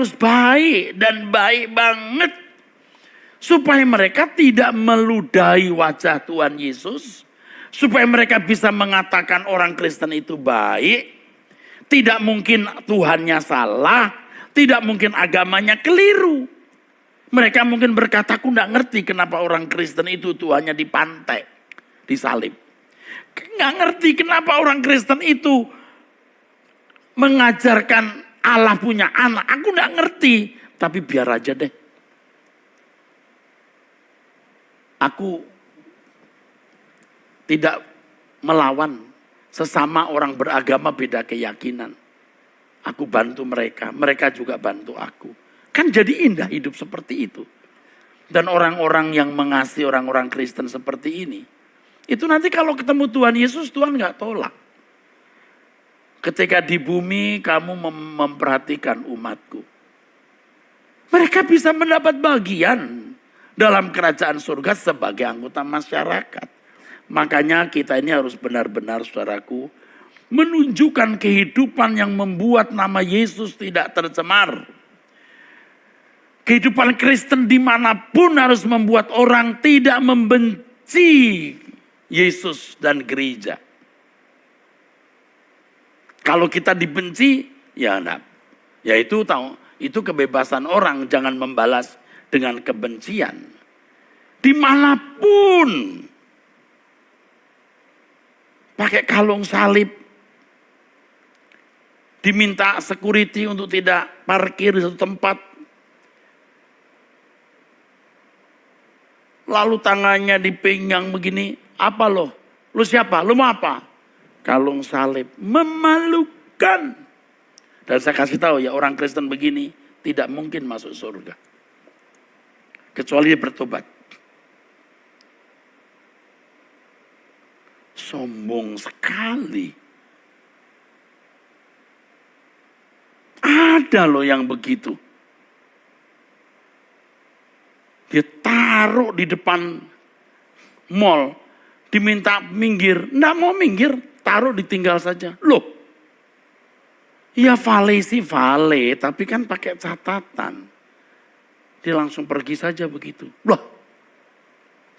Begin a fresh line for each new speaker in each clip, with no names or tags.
harus baik dan baik banget. Supaya mereka tidak meludahi wajah Tuhan Yesus. Supaya mereka bisa mengatakan orang Kristen itu baik. Tidak mungkin Tuhannya salah. Tidak mungkin agamanya keliru. Mereka mungkin berkata, aku gak ngerti kenapa orang Kristen itu Tuhannya dipantai, disalib. Gak ngerti kenapa orang Kristen itu mengajarkan Allah punya anak. Aku gak ngerti. Tapi biar aja deh. Aku tidak melawan sesama orang beragama beda keyakinan. Aku bantu mereka, mereka juga bantu aku. Kan jadi indah hidup seperti itu. Dan orang-orang yang mengasihi orang-orang Kristen seperti ini, itu nanti kalau ketemu Tuhan Yesus, Tuhan gak tolak. Ketika di bumi kamu memperhatikan umatku. Mereka bisa mendapat bagian dalam kerajaan surga sebagai anggota masyarakat. Makanya kita ini harus benar-benar, saudaraku, menunjukkan kehidupan yang membuat nama Yesus tidak tercemar. Kehidupan Kristen dimanapun harus membuat orang tidak membenci Yesus dan gereja. Kalau kita dibenci, ya enggak. Ya itu kebebasan orang, jangan membalas dengan kebencian. Dimanapun. Pakai kalung salib. Diminta security untuk tidak parkir di satu tempat. Lalu tangannya dipinggang begini. Apa lo? Lo siapa? Lo mau apa? Kalung salib. Memalukan. Dan saya kasih tahu ya, orang Kristen begini tidak mungkin masuk surga. Kecuali dia bertobat. Sombong sekali. Ada loh yang begitu. Dia taruh di depan mall. Diminta minggir. Nggak mau minggir. Taruh ditinggal saja. Loh. Ya vale sih vale. Tapi kan pakai catatan. Dia langsung pergi saja begitu. Loh,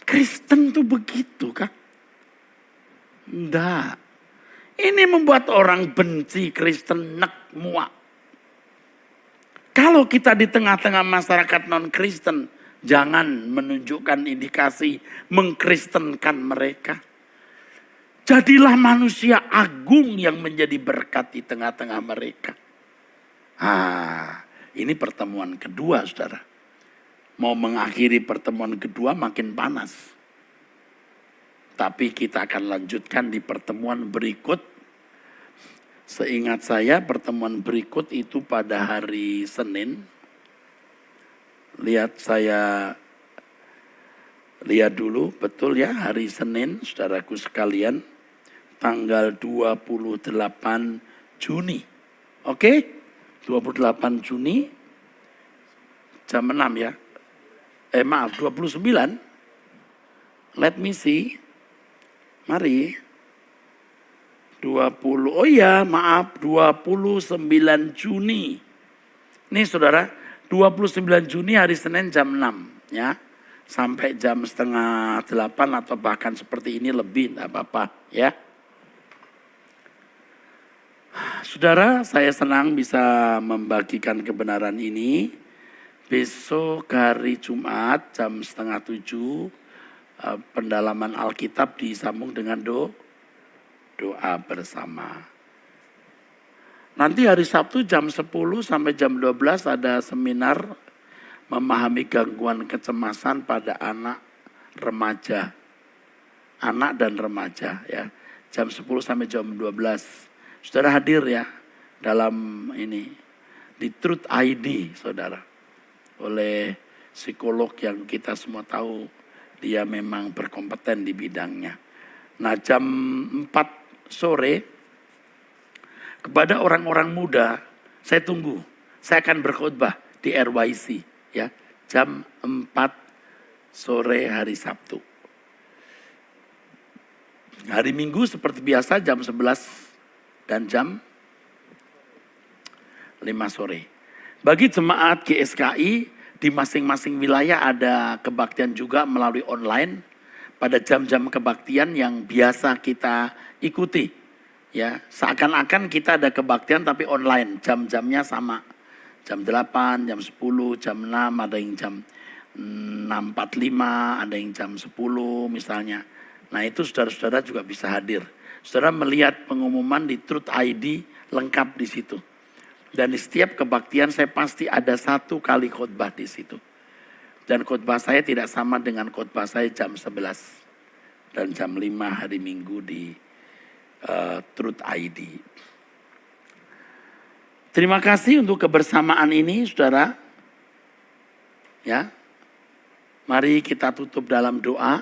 Kristen tuh begitu kah? Enggak. Ini membuat orang benci Kristen, nek muak. Kalau kita di tengah-tengah masyarakat non-Kristen, jangan menunjukkan indikasi mengkristenkan mereka. Jadilah manusia agung yang menjadi berkat di tengah-tengah mereka. Ini pertemuan kedua, saudara. Mau mengakhiri pertemuan kedua makin panas. Tapi kita akan lanjutkan di pertemuan berikut. Seingat saya pertemuan berikut itu pada hari Senin. Saya lihat dulu, betul ya, hari Senin, saudaraku sekalian. Tanggal 28 Juni. Oke? 28 Juni. Jam 6 ya. Maaf, 29. Let me see. Mari. 20. Oh iya, maaf. 29 Juni. Nih saudara, 29 Juni hari Senin jam 6. Ya. Sampai jam setengah 8 atau bahkan seperti ini lebih. Tidak apa-apa ya. Saudara, saya senang bisa membagikan kebenaran ini. Besok hari Jumat jam 6:30 pendalaman Alkitab disambung dengan doa bersama. Nanti hari Sabtu jam 10 sampai jam 12 ada seminar memahami gangguan kecemasan pada anak remaja. Anak dan remaja ya. Jam 10 sampai jam 12. Saudara hadir ya dalam ini di Truth ID, saudara. Oleh psikolog yang kita semua tahu dia memang berkompeten di bidangnya. Nah jam 4 sore kepada orang-orang muda saya tunggu. Saya akan berkhotbah di RYC ya jam 4 sore hari Sabtu. Hari Minggu seperti biasa jam 11 dan jam 5 sore. Bagi jemaat GSKI di masing-masing wilayah ada kebaktian juga melalui online pada jam-jam kebaktian yang biasa kita ikuti. Ya, seakan-akan kita ada kebaktian tapi online, jam-jamnya sama. Jam 8, jam 10, jam 6, ada yang jam 6.45, ada yang jam 10 misalnya. Nah itu saudara-saudara juga bisa hadir. Saudara melihat pengumuman di Truth ID lengkap di situ. Dan di setiap kebaktian saya pasti ada 1 kali khotbah di situ. Dan khotbah saya tidak sama dengan khotbah saya jam 11 dan jam 5 hari Minggu di Truth ID. Terima kasih untuk kebersamaan ini, saudara. Ya, mari kita tutup dalam doa.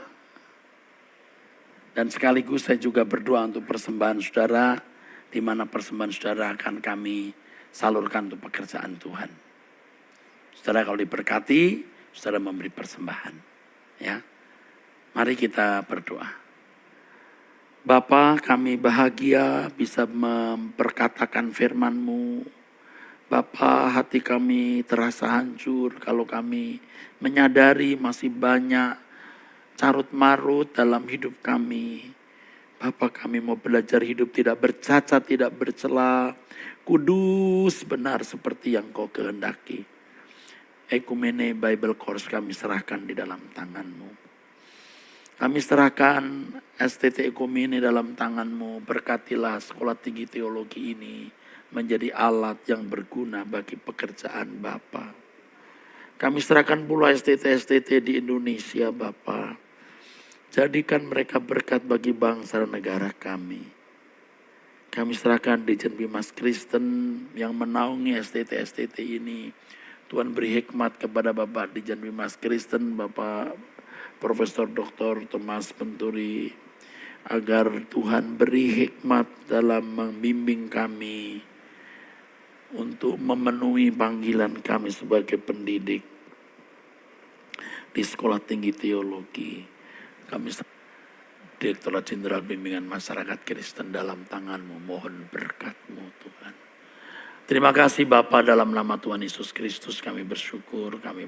Dan sekaligus saya juga berdoa untuk persembahan saudara, di mana persembahan saudara akan kami salurkan untuk pekerjaan Tuhan. Saudara kalau diberkati, saudara memberi persembahan. Ya, mari kita berdoa. Bapa, kami bahagia bisa memperkatakan firman-Mu. Bapa, hati kami terasa hancur kalau kami menyadari masih banyak carut marut dalam hidup kami. Bapa, kami mau belajar hidup tidak bercacat, tidak bercela, kudus, benar seperti yang Kau kehendaki. Ekumene Bible Course kami serahkan di dalam tangan-Mu. Kami serahkan STT Ekumene dalam tangan-Mu. Berkatilah sekolah tinggi teologi ini menjadi alat yang berguna bagi pekerjaan Bapa. Kami serahkan pula STT-STT di Indonesia Bapa. Jadikan mereka berkat bagi bangsa dan negara kami. Kami serahkan Dijen Bimas Kristen yang menaungi STT-STT ini. Tuhan beri hikmat kepada Bapak Dijen Bimas Kristen, Bapak Profesor Dr. Thomas Penturi. Agar Tuhan beri hikmat dalam membimbing kami untuk memenuhi panggilan kami sebagai pendidik di Sekolah Tinggi Teologi. Kami Direktorat Jenderal Bimbingan Masyarakat Kristen dalam tangan-Mu, mohon berkat-Mu Tuhan. Terima kasih Bapa, dalam nama Tuhan Yesus Kristus kami bersyukur, kami